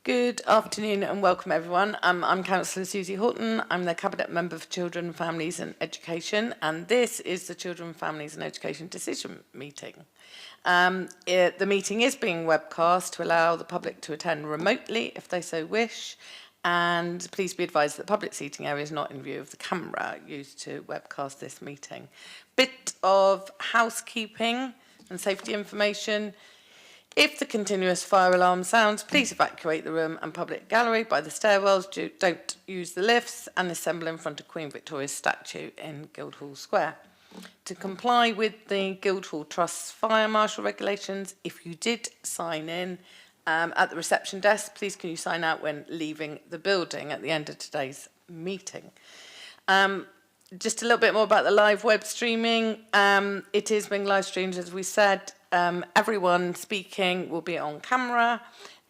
Good afternoon and welcome everyone. I'm Councillor Susie Horton. I'm the Cabinet Member for Children, Families and Education, and this is the Children, Families and Education Decision Meeting. The meeting is being webcast to allow the public to attend remotely if they so wish, and please be advised that the public seating area is not in view of the camera used to webcast this meeting. Bit of housekeeping and safety information. If the continuous fire alarm sounds, please evacuate the room and public gallery by the stairwells. Don't use the lifts and assemble in front of Queen Victoria's statue in Guildhall Square. To comply with the Guildhall Trust's fire marshal regulations, if you did sign in at the reception desk, please can you sign out when leaving the building at the end of today's meeting. Just a little bit more about the live web streaming. It is being live streamed, as we said. Everyone speaking will be on camera.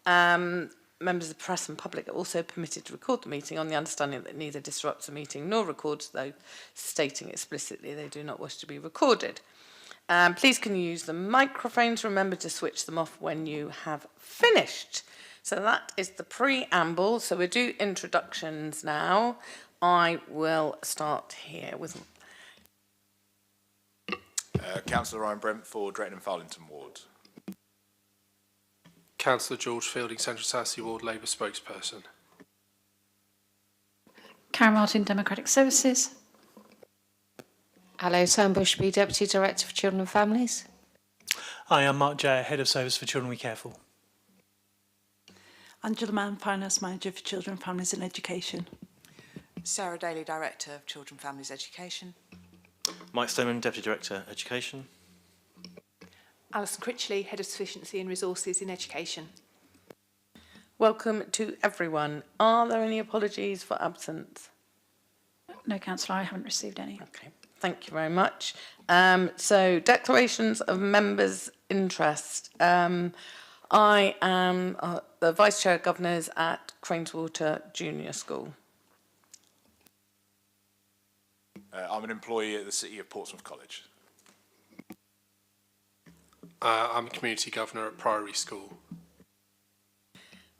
Members of the press and public are also permitted to record the meeting on the understanding that neither disrupts the meeting nor records, though stating explicitly they do not wish to be recorded. Please can you use the microphones? Remember to switch them off when you have finished. So that is the preamble. So we'll do introductions now. I will start here with Councillor Ryan Brent for Drayton and Farlington Ward. Councillor George Fielding, Central Southsea Ward Labour spokesperson. Karen Martin, Democratic Services. Hello, Sam Bushby, Deputy Director for Children and Families. Hi, I'm Mark Jay, Head of Service for Children We Care For. Angela Mann, Finance Manager for Children, Families and Education. Sarah Daly, Director of Children, Families, Education. Mike Stoneman, Deputy Director, Education. Alison Critchley, Head of Sufficiency and Resources in Education. welcome to everyone. Are there any apologies for absence? No, Councillor, I haven't received any. Okay, thank you very much. So, declarations of members' interest. I am the Vice Chair of Governors at Craneswater Junior School. I'm an employee at the City of Portsmouth College. I'm a Community Governor at Priory School.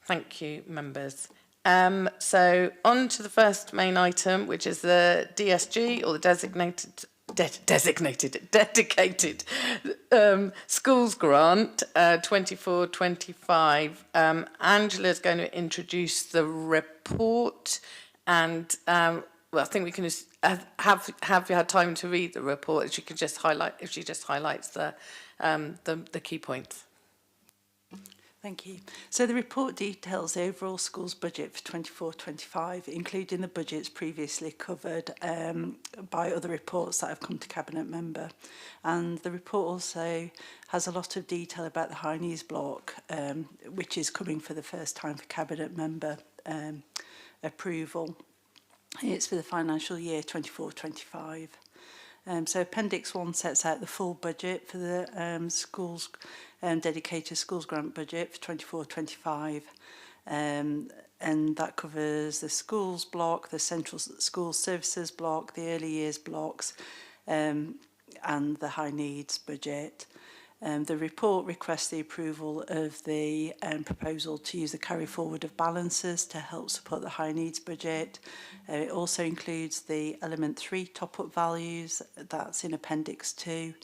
Thank you, members. So on to the first main item, which is the DSG, or the dedicated schools grant 24-25. Angela's going to introduce the report, and well, I think we can just have you had time to read the report. She can just highlight if she just highlights the key points. Thank you. So the report details the overall schools budget for 24-25, including the budgets previously covered by other reports that have come to Cabinet Member. And the report also has a lot of detail about the High Needs block, which is coming for the first time for Cabinet Member approval. It's for the financial year 24-25. So Appendix 1 sets out the full budget for the schools, dedicated schools grant budget for 24-25. And that covers the schools block, the central school services block, the early years blocks, and the high needs budget. The report requests the approval of the proposal to use the carry forward of balances to help support the high needs budget. It also includes the element 3 top-up values, that's in Appendix 2,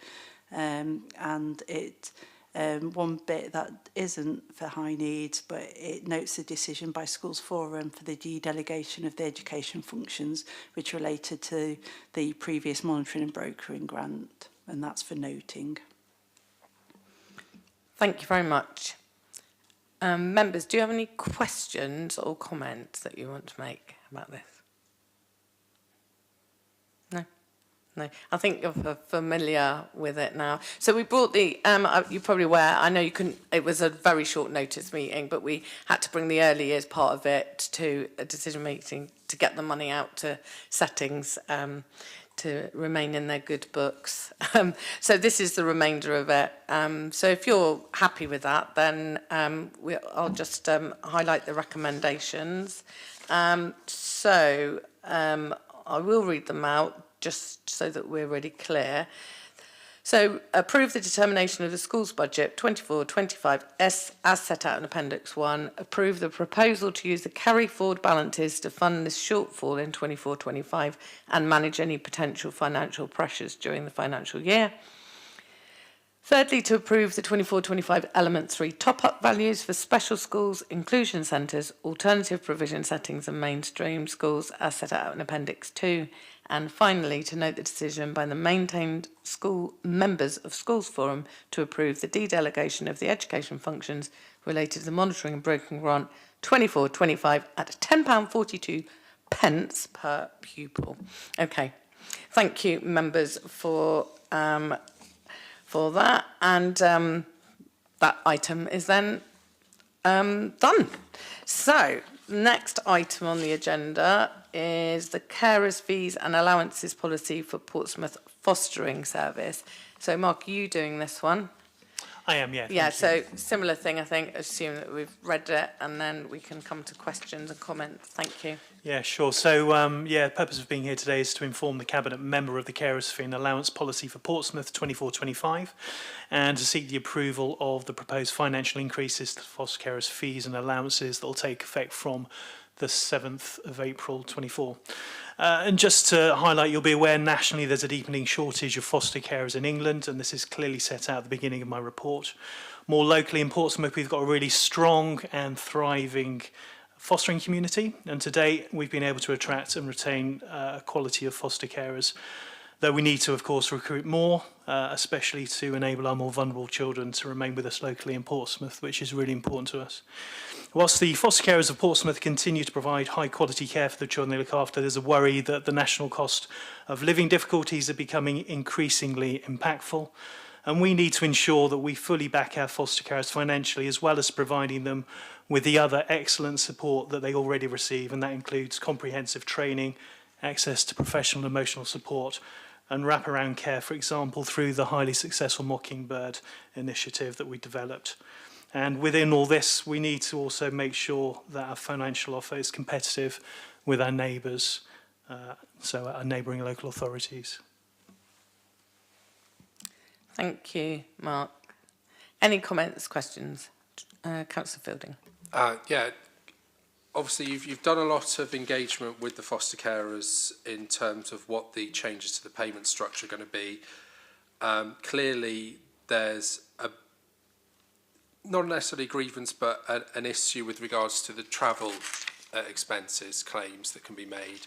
and it one bit that isn't for high needs, but it notes the decision by Schools Forum for the delegation of the education functions which related to the previous monitoring and brokering grant, and that's for noting. Thank you very much. Members, do you have any questions or comments that you want to make about this? No, I think you're familiar with it now. So we brought the, you're probably aware, I know you couldn't, it was a very short notice meeting, but we had to bring the early years part of it to a decision meeting to get the money out to settings to remain in their good books. So this is the remainder of it. So if you're happy with that, then I'll just highlight the recommendations. I will read them out just so that we're really clear. So approve the determination of the school's budget 24-25 as set out in Appendix 1. Approve the proposal to use the carry forward balances to fund this shortfall in 24-25 and manage any potential financial pressures during the financial year. Thirdly, to approve the 24-25 Element 3 top-up values for special schools, inclusion centres, alternative provision settings and mainstream schools as set out in Appendix 2. And finally, to note the decision by the maintained school members of Schools Forum to approve the dedelegation of the education functions related to the monitoring and broken grant 24-25 at £10.42 per pupil. Okay, thank you, members, for that. And that item is then done. So, next item on the agenda is the carers fees and allowances policy for Portsmouth Fostering Service. So, Mark, are you doing this one? I am, yeah. Yeah, thank so similar thing, I think. Assume that we've read it and then we can come to questions and comments. Thank you. Yeah, sure. So, the purpose of being here today is to inform the Cabinet member of the carers fee and allowance policy for Portsmouth 24-25 and to seek the approval of the proposed financial increases to foster carers fees and allowances that will take effect from the 7th of April 24. And just to highlight, you'll be aware nationally there's a deepening shortage of foster carers in England, and this is clearly set out at the beginning of my report. More locally in Portsmouth, we've got a really strong and thriving fostering community, and to date we've been able to attract and retain a quality of foster carers, though we need to, of course, recruit more, especially to enable our more vulnerable children to remain with us locally in Portsmouth, which is really important to us. Whilst the foster carers of Portsmouth continue to provide high quality care for the children they look after, there's a worry that the national cost of living difficulties are becoming increasingly impactful, and we need to ensure that we fully back our foster carers financially, as well as providing them with the other excellent support that they already receive, and that includes comprehensive training, access to professional and emotional support, and wraparound care, for example, through the highly successful Mockingbird initiative that we developed. And within all this, we need to also make sure that our financial offer is competitive with our neighbours, so our neighbouring local authorities. Thank you, Mark. Any comments, questions? Councillor Fielding. Yeah, obviously you've done a lot of engagement with the foster carers in terms of what the changes to the payment structure are going to be. Clearly, there's a not necessarily grievance, but an issue with regards to the travel expenses claims that can be made.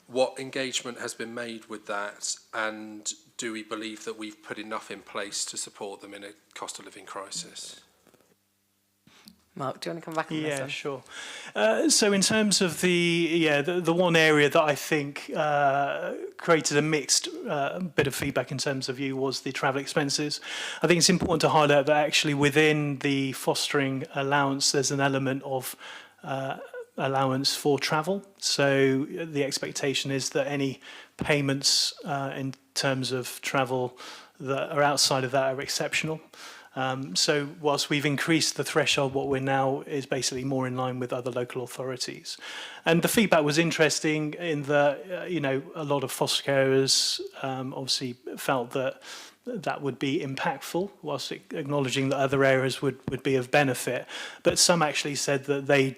What engagement has been made with that, and do we believe that we've put enough in place to support them in a cost of living crisis? Mark, do you want to come back on this Yeah, one? sure. So in terms of the one area that I think created a mixed bit of feedback in terms of view was the travel expenses. I think it's important to highlight that actually within the fostering allowance, there's an element of allowance for travel. So the expectation is that any payments in terms of travel that are outside of that are exceptional. So whilst we've increased the threshold, what we're now is basically more in line with other local authorities. And the feedback was interesting in that, a lot of foster carers obviously felt that that would be impactful, whilst acknowledging that other areas would be of benefit. But some actually said that they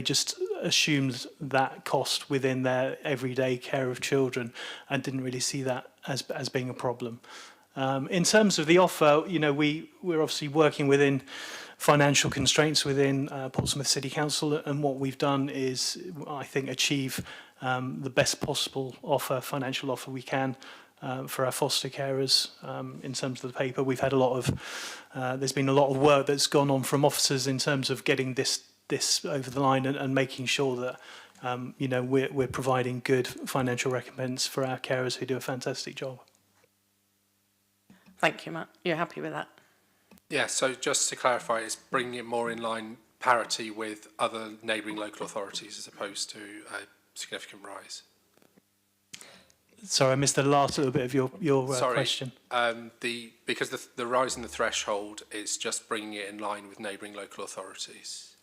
just assumed that cost within their everyday care of children and didn't really see that as being a problem. In terms of the offer, we're obviously working within financial constraints within Portsmouth City Council, and what we've done is, I think, achieve the best possible financial offer we can for our foster carers. In terms of the paper, we've had there's been a lot of work that's gone on from officers in terms of getting this over the line and making sure that we're providing good financial recompense for our carers who do a fantastic job. Thank you, Matt. You're happy with that? Yeah, so just to clarify, it's bringing it more in line parity with other neighbouring local authorities as opposed to a significant rise. Sorry, I missed the last little bit of your question. Because the rise in the threshold is just bringing it in line with neighbouring local authorities.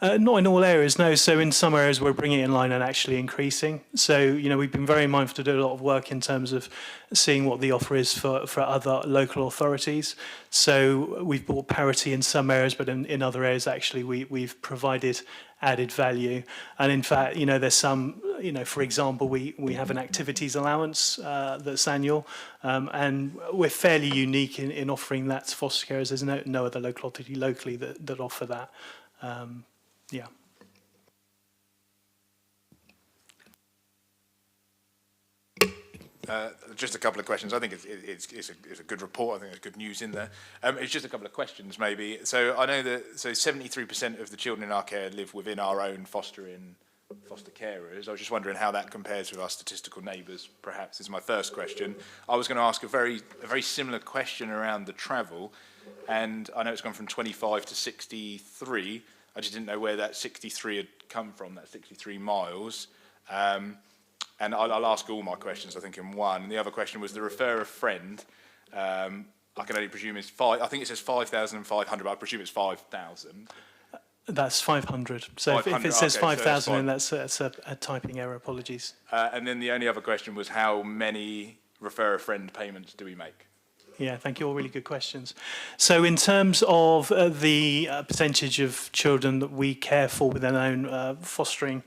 Not in all areas, no. So in some areas we're bringing it in line and actually increasing. So, we've been very mindful to do a lot of work in terms of seeing what the offer is for other local authorities. So we've brought parity in some areas, but in other areas actually we've provided added value. And in fact, there's some, for example, we have an activities allowance that's annual, and we're fairly unique in offering that to foster carers. There's no other local authority locally that offer that. Yeah. Just a couple of questions. I think it's a good report. I think there's good news in there. It's just a couple of questions, maybe. So I know that 73% of the children in our care live within our own foster carers. I was just wondering how that compares with our statistical neighbours. Perhaps is my first question. I was going to ask a very similar question around the travel, and I know it's gone from 25 to 63. I just didn't know where that 63 had come from, that 63 miles. And I'll ask all my questions, I think, in one. And the other question was the refer a friend. I can only presume it's I think it says 5,500, but I presume it's 5,000. That's 500. So 500, if it says 5,000, then that's a typing error. Apologies. And then the only other question was how many refer a friend payments do we make? Yeah, thank you. All really good questions. So in terms of the percentage of children that we care for within our own fostering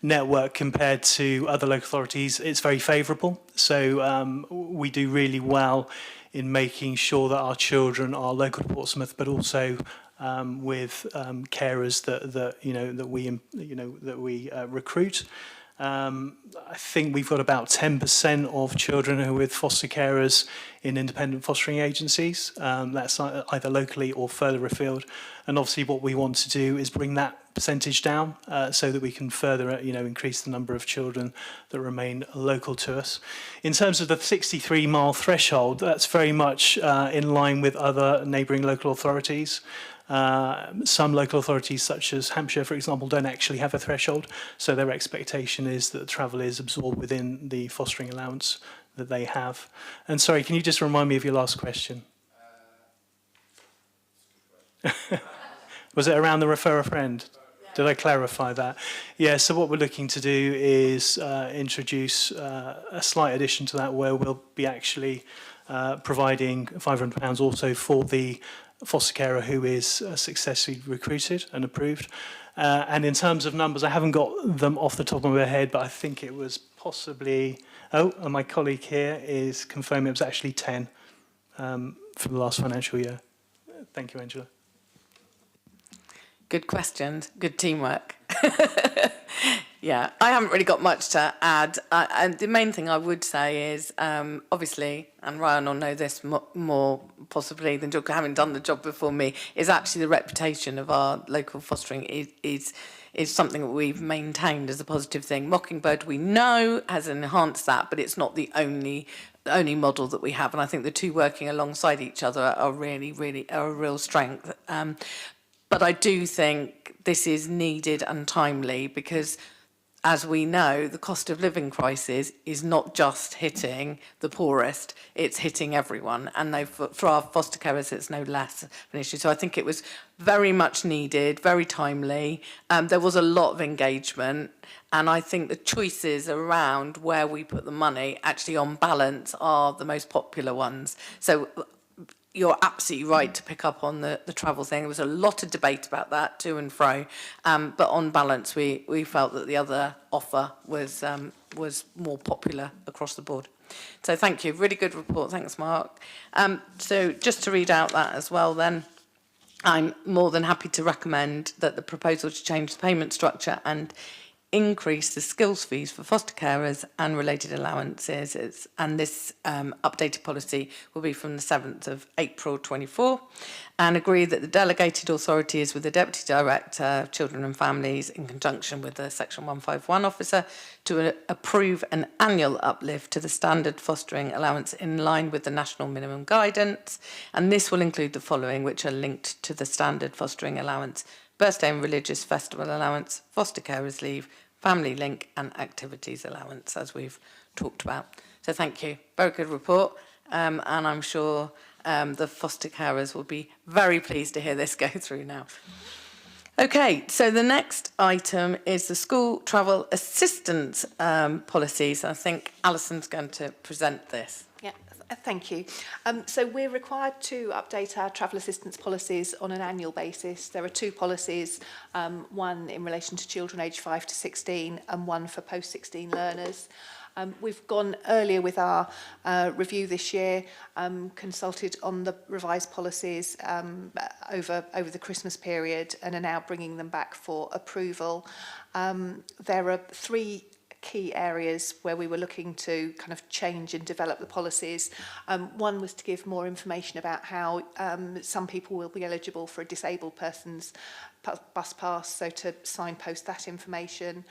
network compared to other local authorities, it's very favourable. So we do really well in making sure that our children are local to Portsmouth, but also with carers that we recruit. I think we've got about 10% of children who are with foster carers in independent fostering agencies. That's either locally or further afield. And obviously what we want to do is bring that percentage down so that we can further increase the number of children that remain local to us. In terms of the 63-mile threshold, that's very much in line with other neighbouring local authorities. Some local authorities, such as Hampshire, for example, don't actually have a threshold, so their expectation is that travel is absorbed within the fostering allowance that they have. And sorry, can you just remind me of your last question? Was it around the refer a friend? Did I clarify that? Yeah, so what we're looking to do is introduce a slight addition to that where we'll be actually providing £500 also for the foster carer who is successfully recruited and approved. And in terms of numbers, I haven't got them off the top of my head, but I think it was possibly, and my colleague here is confirming it was actually 10 for the last financial year. Thank you, Angela. Good questions, good teamwork. Yeah, I haven't really got much to add. And the main thing I would say is, obviously, and Ryan will know this more possibly than having done the job before me, is actually the reputation of our local fostering is something that we've maintained as a positive thing. Mockingbird, we know, has enhanced that, but it's not the only model that we have. And I think the two working alongside each other are really a real strength. But I do think this is needed and timely because, as we know, the cost of living crisis is not just hitting the poorest, it's hitting everyone. And for our foster carers, it's no less of an issue. So I think it was very much needed, very timely. There was a lot of engagement. And I think the choices around where we put the money, actually on balance, are the most popular ones. So you're absolutely right to pick up on the travel thing. There was a lot of debate about that, to and fro. But on balance, we felt that the other offer was more popular across the board. So thank you. Really good report. Thanks, Mark. So just to read out that as well then, I'm more than happy to recommend that the proposal to change the payment structure and increase the skills fees for foster carers and related allowances. And this updated policy will be from the 7th of April 24, and agree that the delegated authority is with the Deputy Director of Children and Families in conjunction with the Section 151 officer to approve an annual uplift to the standard fostering allowance in line with the national minimum guidance. And this will include the following, which are linked to the standard fostering allowance: birthday and religious festival allowance, foster carers leave, family link and activities allowance, as we've talked about. So thank you. Very good report. And I'm sure the foster carers will be very pleased to hear this go through now. Okay, so the next item is the school travel assistance policies. I think Alison's going to present this. Yeah, thank you. So we're required to update our travel assistance policies on an annual basis. There are two policies, one in relation to children aged 5 to 16 and one for post-16 learners. We've gone earlier with our review this year, consulted on the revised policies over the Christmas period and are now bringing them back for approval. There are three key areas where we were looking to kind of change and develop the policies. One was to give more information about how some people will be eligible for a disabled person's bus pass, so to signpost that information.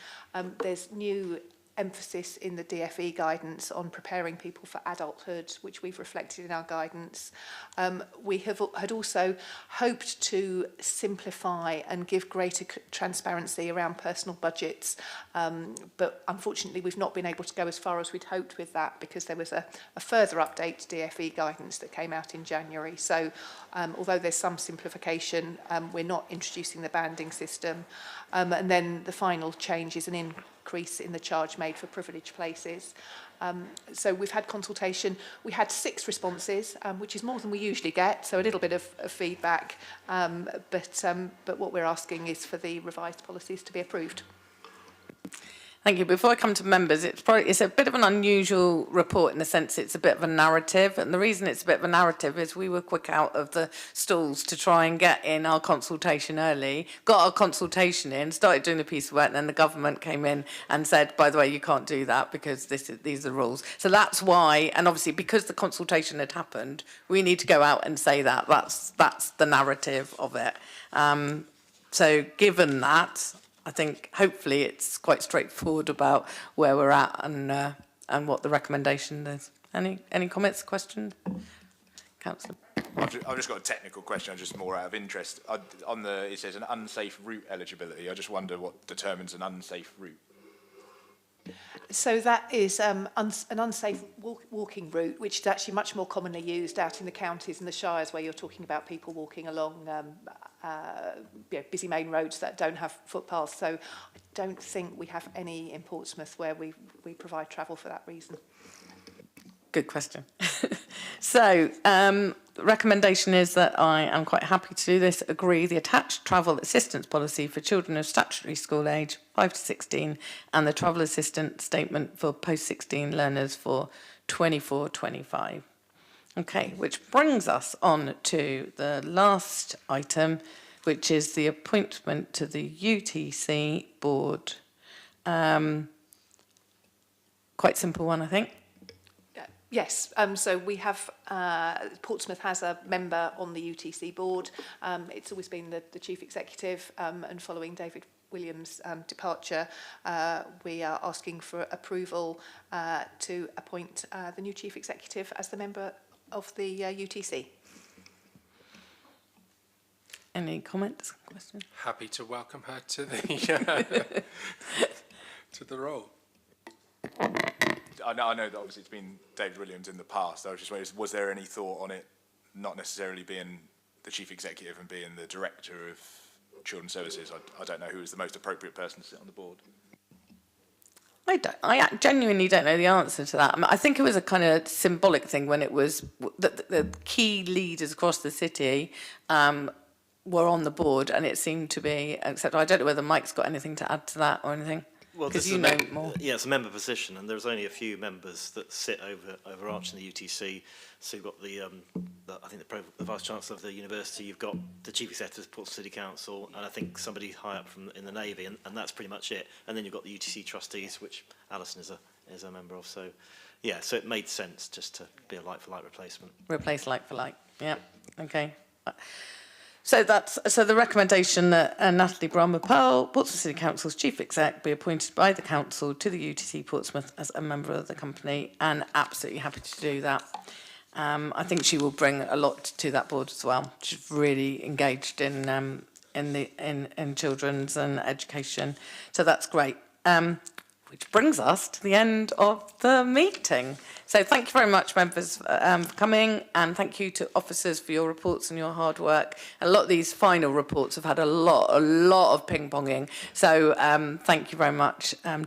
There's new emphasis in the DFE guidance on preparing people for adulthood, which we've reflected in our guidance. We had also hoped to simplify and give greater transparency around personal budgets, but unfortunately we've not been able to go as far as we'd hoped with that because there was a further update to DFE guidance that came out in January. So although there's some simplification, we're not introducing the banding system. And then the final change is an increase in the charge made for privileged places. So we've had consultation. We had 6 responses, which is more than we usually get, so a little bit of feedback. But what we're asking is for the revised policies to be approved. Thank you. Before I come to members, it's a bit of an unusual report in the sense it's a bit of a narrative, and the reason it's a bit of a narrative is we were quick out of the stalls to try and get in our consultation early, got our consultation in, started doing the piece of work, and then the government came in and said, by the way, you can't do that because these are the rules. So that's why, and obviously because the consultation had happened, we need to go out and say that. That's the narrative of it. So given that, I think hopefully it's quite straightforward about where we're at and what the recommendation is. Any comments, questions? Councillor. I've just got a technical question, just more out of interest. It says an unsafe route eligibility. I just wonder what determines an unsafe route. So that is an unsafe walking route, which is actually much more commonly used out in the counties and the shires where you're talking about people walking along busy main roads that don't have footpaths. So I don't think we have any in Portsmouth where we provide travel for that reason. Good question. So, recommendation is that I am quite happy to do this, agree the attached travel assistance policy for children of statutory school age 5 to 16 and the travel assistance statement for post-16 learners for 24-25. Okay, which brings us on to the last item, which is the appointment to the UTC board. Quite simple one, I think. Yes, so we have, Portsmouth has a member on the UTC board. It's always been the chief executive, and following David Williams' departure, we are asking for approval to appoint the new chief executive as the member of the UTC. Any comments, questions? Happy to welcome her to the to the role. I know that obviously it's been David Williams in the past. I was just wondering, was there any thought on it not necessarily being the chief executive and being the director of Children's Services? I don't know who is the most appropriate person to sit on the board. I genuinely don't know the answer to that. I mean, I think it was a kind of symbolic thing when it was the key leaders across the city were on the board, and it seemed to be accepted. I don't know whether Mike's got anything to add to that or anything. Well, because you know more. Yeah, it's a member position, and there's only a few members that sit overarching the UTC. So you've got the Vice Chancellor of the University, you've got the Chief Executive of Portsmouth City Council, and I think somebody high up in the Navy, and that's pretty much it. And then you've got the UTC trustees, which Alison is a member of. So, yeah, so it made sense just to be a like-for-like replacement. Replace like for like, yeah, okay. So the recommendation that Natalie Brahma-Pearl, Portsmouth City Council's Chief Exec, be appointed by the Council to the UTC Portsmouth as a member of the company, and absolutely happy to do that. I think she will bring a lot to that board as well. She's really engaged in children's and education, so that's great. which brings us to the end of the meeting. So thank you very much, members, for coming, and thank you to officers for your reports and your hard work. A lot of these final reports have had a lot of ping-ponging. So thank you very much to